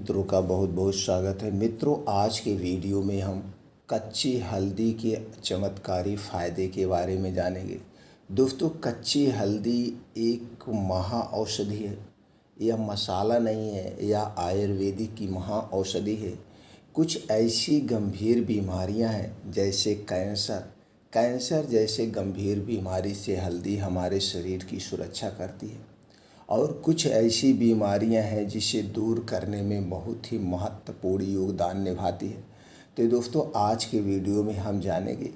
मित्रों का बहुत बहुत स्वागत है। मित्रों, आज के वीडियो में हम कच्ची हल्दी के चमत्कारी फ़ायदे के बारे में जानेंगे। दोस्तों, कच्ची हल्दी एक महा औषधि है। यह मसाला नहीं है, यह आयुर्वेदिक की महा औषधि है। कुछ ऐसी गंभीर बीमारियां हैं जैसे कैंसर जैसे गंभीर बीमारी से हल्दी हमारे शरीर की सुरक्षा करती है। और कुछ ऐसी बीमारियां हैं जिसे दूर करने में बहुत ही महत्वपूर्ण योगदान निभाती है। तो दोस्तों, आज के वीडियो में हम जानेंगे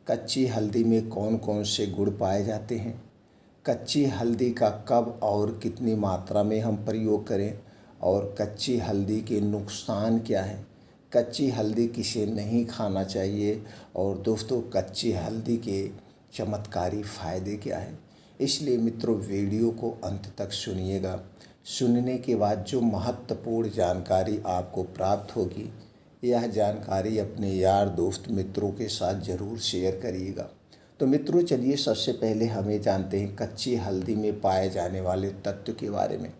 कच्ची हल्दी में कौन कौन से गुण पाए जाते हैं, कच्ची हल्दी का कब और कितनी मात्रा में हम प्रयोग करें, और कच्ची हल्दी के नुकसान क्या है, कच्ची हल्दी किसे नहीं खाना चाहिए, और दोस्तों कच्ची हल्दी के चमत्कारी फ़ायदे क्या हैं। इसलिए मित्रों, वीडियो को अंत तक सुनिएगा। सुनने के बाद जो महत्वपूर्ण जानकारी आपको प्राप्त होगी, यह जानकारी अपने यार दोस्त मित्रों के साथ ज़रूर शेयर करिएगा। तो मित्रों, चलिए सबसे पहले हमें जानते हैं कच्ची हल्दी में पाए जाने वाले तत्व के बारे में।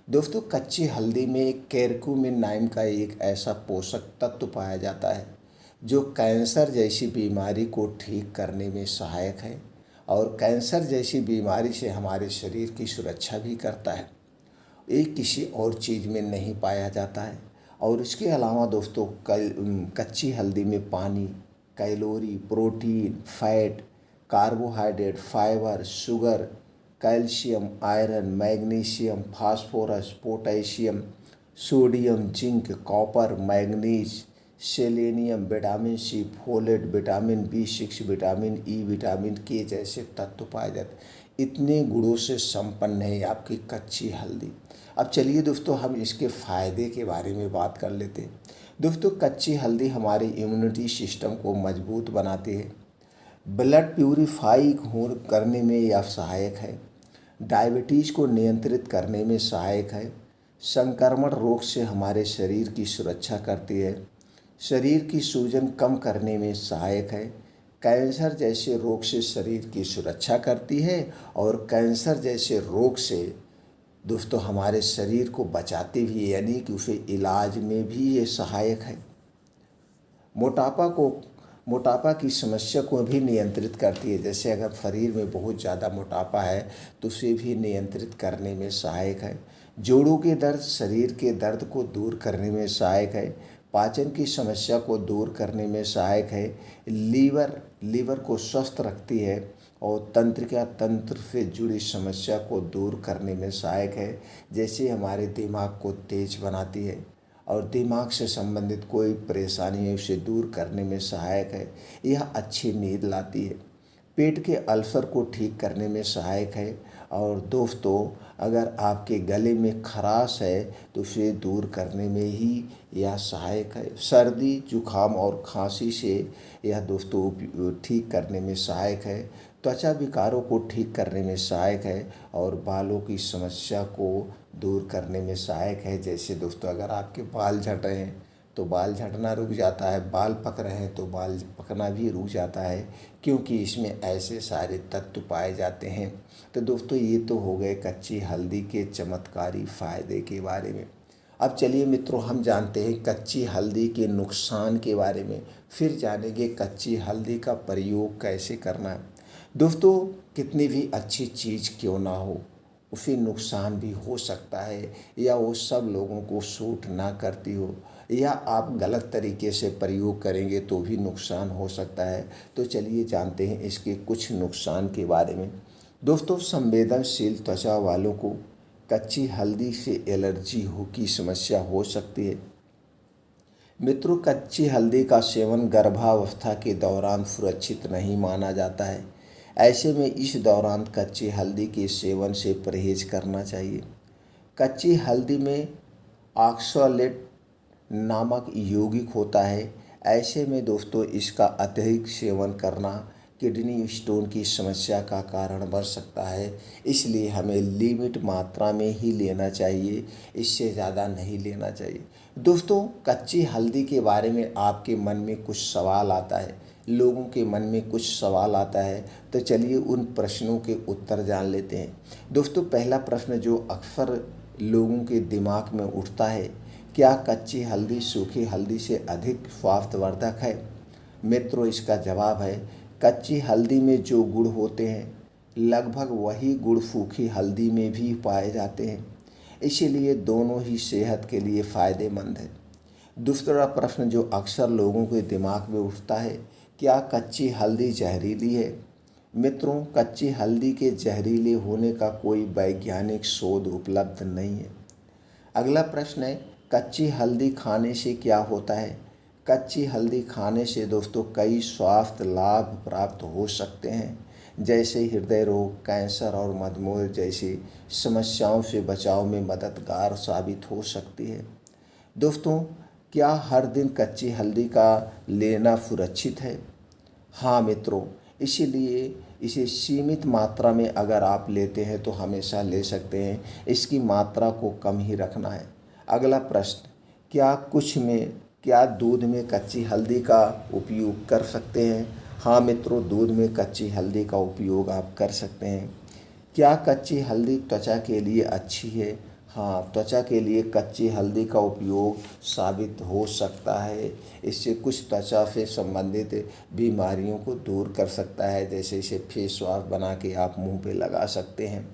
दोस्तों, कच्ची हल्दी में कैरक्यूमिन नाम का एक ऐसा पोषक तत्व पाया जाता है जो कैंसर जैसी बीमारी को ठीक करने में सहायक है और कैंसर जैसी बीमारी से हमारे शरीर की सुरक्षा भी करता है। ये किसी और चीज़ में नहीं पाया जाता है। और इसके अलावा दोस्तों, कच्ची हल्दी में पानी, calorie, protein, fat, carbohydrate, fibre, sugar, calcium, iron, magnesium, phosphorus, potassium, sodium, zinc, copper, manganese, selenium, vitamin C, folate, vitamin B6, vitamin E, vitamin K जैसे तत्व पाए जाते। इतने गुणों से संपन्न है आपकी कच्ची हल्दी। अब चलिए दोस्तों, हम इसके फ़ायदे के बारे में बात कर लेते हैं। दोस्तों, कच्ची हल्दी हमारी इम्यूनिटी सिस्टम को मजबूत बनाती है, ब्लड प्यूरिफाई करने में यह सहायक है, डायबिटीज़ को नियंत्रित करने में सहायक है, संक्रमण रोग से हमारे शरीर की सुरक्षा करती है, शरीर की सूजन कम करने में सहायक है, कैंसर जैसे रोग से शरीर की सुरक्षा करती है, और कैंसर जैसे रोग से दोस्तों हमारे शरीर को बचाती भी है, यानी कि उसे इलाज में भी ये सहायक है। मोटापा की समस्या को भी नियंत्रित करती है। जैसे अगर शरीर में बहुत ज़्यादा मोटापा है तो उसे भी नियंत्रित करने में सहायक है। जोड़ों के दर्द, शरीर के दर्द को दूर करने में सहायक है। पाचन की समस्या को दूर करने में सहायक है। लीवर को स्वस्थ रखती है और तंत्रिका तंत्र से जुड़ी समस्या को दूर करने में सहायक है। जैसे हमारे दिमाग को तेज बनाती है और दिमाग से संबंधित कोई परेशानी है उसे दूर करने में सहायक है। यह अच्छी नींद लाती है, पेट के अल्सर को ठीक करने में सहायक है। और दोस्तों, अगर आपके गले में खराश है तो उसे दूर करने में ही यह सहायक है। सर्दी, जुखाम और खांसी से यह दोस्तों ठीक करने में सहायक है। त्वचा विकारों को ठीक करने में सहायक है और बालों की समस्या को दूर करने में सहायक है। जैसे दोस्तों, अगर आपके बाल झड़ रहे हैं तो बाल झड़ना रुक जाता है, बाल पक रहे हैं तो बाल पकना भी रुक जाता है, क्योंकि इसमें ऐसे सारे तत्व पाए जाते हैं। तो दोस्तों, ये तो हो गए कच्ची हल्दी के चमत्कारी फ़ायदे के बारे में। अब चलिए मित्रों, हम जानते हैं कच्ची हल्दी के नुकसान के बारे में, फिर जानेंगे कच्ची हल्दी का प्रयोग कैसे करना है। दोस्तों, कितनी भी अच्छी चीज़ क्यों ना हो, उसे नुकसान भी हो सकता है, या वो सब लोगों को सूट ना करती हो, या आप गलत तरीके से प्रयोग करेंगे तो भी नुकसान हो सकता है। तो चलिए जानते हैं इसके कुछ नुकसान के बारे में। दोस्तों, संवेदनशील त्वचा वालों को कच्ची हल्दी से एलर्जी की समस्या हो सकती है। मित्रों, कच्ची हल्दी का सेवन गर्भावस्था के दौरान सुरक्षित नहीं माना जाता है। ऐसे में इस दौरान कच्ची हल्दी के सेवन से परहेज करना चाहिए। कच्ची हल्दी में ऑक्सलेट नामक यौगिक होता है। ऐसे में दोस्तों इसका अत्यधिक सेवन करना किडनी स्टोन की समस्या का कारण बन सकता है। इसलिए हमें लिमिट मात्रा में ही लेना चाहिए, इससे ज़्यादा नहीं लेना चाहिए। दोस्तों, कच्ची हल्दी के बारे में आपके मन में कुछ सवाल आता है, लोगों के मन में कुछ सवाल आता है, तो चलिए उन प्रश्नों के उत्तर जान लेते हैं। दोस्तों, पहला प्रश्न जो अक्सर लोगों के दिमाग में उठता है क्या कच्ची हल्दी सूखी हल्दी से अधिक स्वास्थ्यवर्धक है? मित्रों, इसका जवाब है कच्ची हल्दी में जो गुण होते हैं लगभग वही गुण सूखी हल्दी में भी पाए जाते हैं, इसीलिए दोनों ही सेहत के लिए फ़ायदेमंद है। दूसरा प्रश्न जो अक्सर लोगों के दिमाग में उठता है, क्या कच्ची हल्दी जहरीली है? मित्रों, कच्ची हल्दी के जहरीले होने का कोई वैज्ञानिक शोध उपलब्ध नहीं है। अगला प्रश्न है, कच्ची हल्दी खाने से क्या होता है? कच्ची हल्दी खाने से दोस्तों कई स्वास्थ्य लाभ प्राप्त हो सकते हैं, जैसे हृदय रोग, कैंसर और मधुमेह जैसी समस्याओं से बचाव में मददगार साबित हो सकती है। दोस्तों, क्या हर दिन कच्ची हल्दी का लेना सुरक्षित है? हाँ मित्रों, इसीलिए इसे सीमित मात्रा में अगर आप लेते हैं तो हमेशा ले सकते हैं। इसकी मात्रा को कम ही रखना है। अगला प्रश्न, क्या दूध में कच्ची हल्दी का उपयोग कर सकते हैं? हाँ मित्रों, दूध में कच्ची हल्दी का उपयोग आप कर सकते हैं। क्या कच्ची हल्दी त्वचा के लिए अच्छी है? हाँ, त्वचा के लिए कच्ची हल्दी का उपयोग साबित हो सकता है। इससे कुछ त्वचा से संबंधित बीमारियों को दूर कर सकता है, जैसे इसे फेस वॉश बना के आप मुंह पे लगा सकते हैं।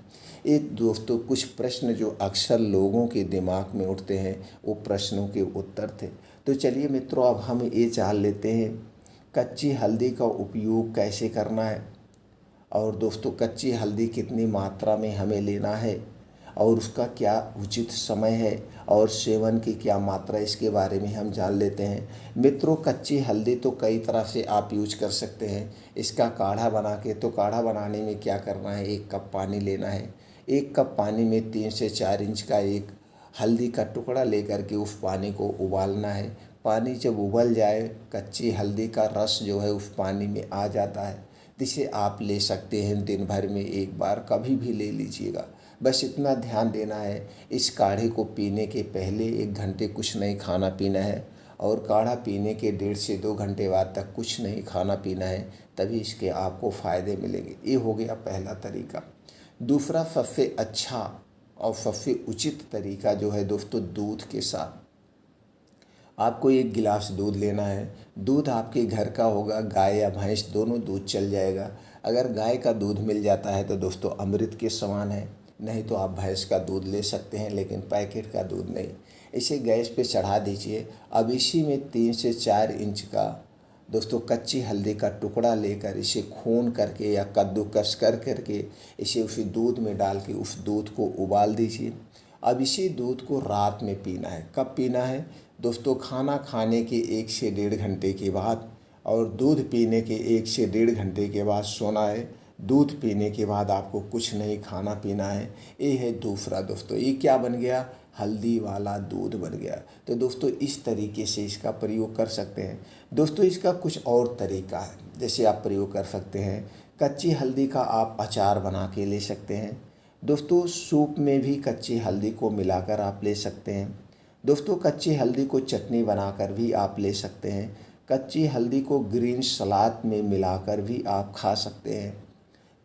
एक दोस्तों, कुछ प्रश्न जो अक्सर लोगों के दिमाग में उठते हैं वो प्रश्नों के उत्तर थे। तो चलिए मित्रों, अब हम ये जान लेते हैं कच्ची हल्दी का उपयोग कैसे करना है, और दोस्तों कच्ची हल्दी कितनी मात्रा में हमें लेना है और उसका क्या उचित समय है और सेवन की क्या मात्रा, इसके बारे में हम जान लेते हैं। मित्रों, कच्ची हल्दी तो कई तरह से आप यूज कर सकते हैं। इसका काढ़ा बना के, तो काढ़ा बनाने में क्या करना है, 1 कप पानी लेना है। 1 कप पानी में 3 से 4 इंच का एक हल्दी का टुकड़ा लेकर के उस पानी को उबालना है। पानी जब उबल जाए, कच्ची हल्दी का रस जो है उस पानी में आ जाता है, जिसे आप ले सकते हैं दिन भर में 1 बार, कभी भी ले लीजिएगा। बस इतना ध्यान देना है, इस काढ़े को पीने के पहले 1 घंटे कुछ नहीं खाना पीना है, और काढ़ा पीने के 1.5 से 2 घंटे बाद तक कुछ नहीं खाना पीना है, तभी इसके आपको फ़ायदे मिलेंगे। ये हो गया पहला तरीका। दूसरा सबसे अच्छा और सबसे उचित तरीका जो है दोस्तों, दूध के साथ आपको 1 गिलास दूध लेना है। दूध आपके घर का होगा, गाय या भैंस दोनों दूध चल जाएगा। अगर गाय का दूध मिल जाता है तो दोस्तों अमृत के समान है, नहीं तो आप भैंस का दूध ले सकते हैं, लेकिन पैकेट का दूध नहीं। इसे गैस पे चढ़ा दीजिए। अब इसी में 3 से 4 इंच का दोस्तों कच्ची हल्दी का टुकड़ा लेकर इसे खून करके या कद्दूकस करके इसे उसी दूध में डाल के उस दूध को उबाल दीजिए। अब इसी दूध को रात में पीना है। कब पीना है दोस्तों? खाना खाने के 1 से 1.5 घंटे के बाद, और दूध पीने के 1 से 1.5 घंटे के बाद सोना है। दूध पीने के बाद आपको कुछ नहीं खाना पीना है। ये है दूसरा दोस्तों, ये क्या बन गया? हल्दी वाला दूध बन गया। तो दोस्तों इस तरीके से इसका प्रयोग कर सकते हैं। दोस्तों इसका कुछ और तरीका है, जैसे आप प्रयोग कर सकते हैं, कच्ची हल्दी का आप अचार बना के ले सकते हैं। दोस्तों सूप में भी कच्ची हल्दी को मिलाकर आप ले सकते हैं। दोस्तों कच्ची हल्दी को चटनी बनाकर भी आप ले सकते हैं। कच्ची हल्दी को ग्रीन सलाद में मिलाकर भी आप खा सकते हैं।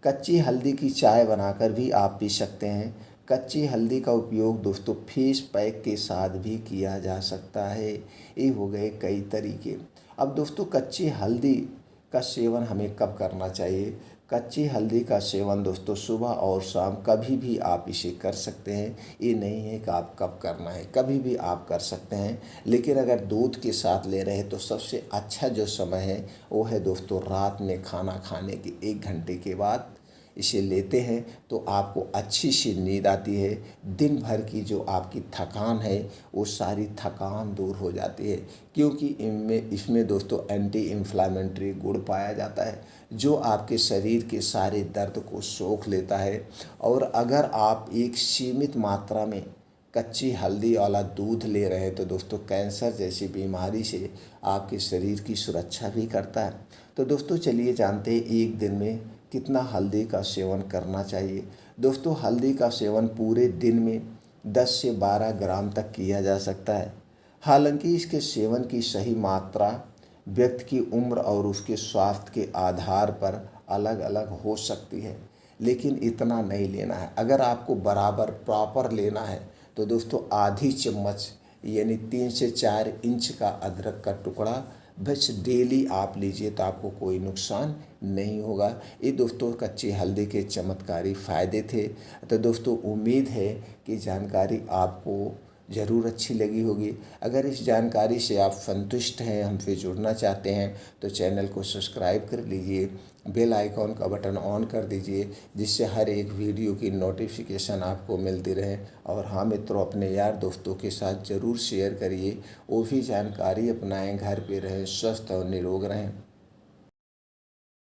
कच्ची हल्दी की चाय बनाकर भी आप पी सकते हैं। कच्ची हल्दी का उपयोग दोस्तों फेस पैक के साथ भी किया जा सकता है। ये हो गए कई तरीके। अब दोस्तों कच्ची हल्दी का सेवन हमें कब करना चाहिए? कच्ची हल्दी का सेवन दोस्तों सुबह और शाम कभी भी आप इसे कर सकते हैं। ये नहीं है कि आप कब करना है, कभी भी आप कर सकते हैं। लेकिन अगर दूध के साथ ले रहे हैं तो सबसे अच्छा जो समय है वो है दोस्तों रात में खाना खाने के 1 घंटे के बाद इसे लेते हैं तो आपको अच्छी सी नींद आती है। दिन भर की जो आपकी थकान है वो सारी थकान दूर हो जाती है, क्योंकि इसमें दोस्तों एंटी इन्फ्लामेटरी गुण पाया जाता है जो आपके शरीर के सारे दर्द को सोख लेता है। और अगर आप एक सीमित मात्रा में कच्ची हल्दी वाला दूध ले रहे हैं तो दोस्तों कैंसर जैसी बीमारी से आपके शरीर की सुरक्षा भी करता है। तो दोस्तों चलिए जानते हैं एक दिन में कितना हल्दी का सेवन करना चाहिए। दोस्तों हल्दी का सेवन पूरे दिन में 10 से 12 ग्राम तक किया जा सकता है। हालांकि इसके सेवन की सही मात्रा व्यक्ति की उम्र और उसके स्वास्थ्य के आधार पर अलग अलग हो सकती है, लेकिन इतना नहीं लेना है। अगर आपको बराबर प्रॉपर लेना है तो दोस्तों आधी चम्मच यानी 3 से 4 इंच का अदरक का टुकड़ा बस डेली आप लीजिए तो आपको कोई नुकसान नहीं होगा। ये दोस्तों कच्ची हल्दी के चमत्कारी फ़ायदे थे। तो दोस्तों उम्मीद है कि जानकारी आपको ज़रूर अच्छी लगी होगी। अगर इस जानकारी से आप संतुष्ट हैं, हमसे जुड़ना चाहते हैं, तो चैनल को सब्सक्राइब कर लीजिए, बेल आइकॉन का बटन ऑन कर दीजिए, जिससे हर एक वीडियो की नोटिफिकेशन आपको मिलती रहे। और हाँ मित्रों, अपने यार दोस्तों के साथ ज़रूर शेयर करिए, वो भी जानकारी अपनाएं, घर पे रहें, स्वस्थ और निरोग रहें।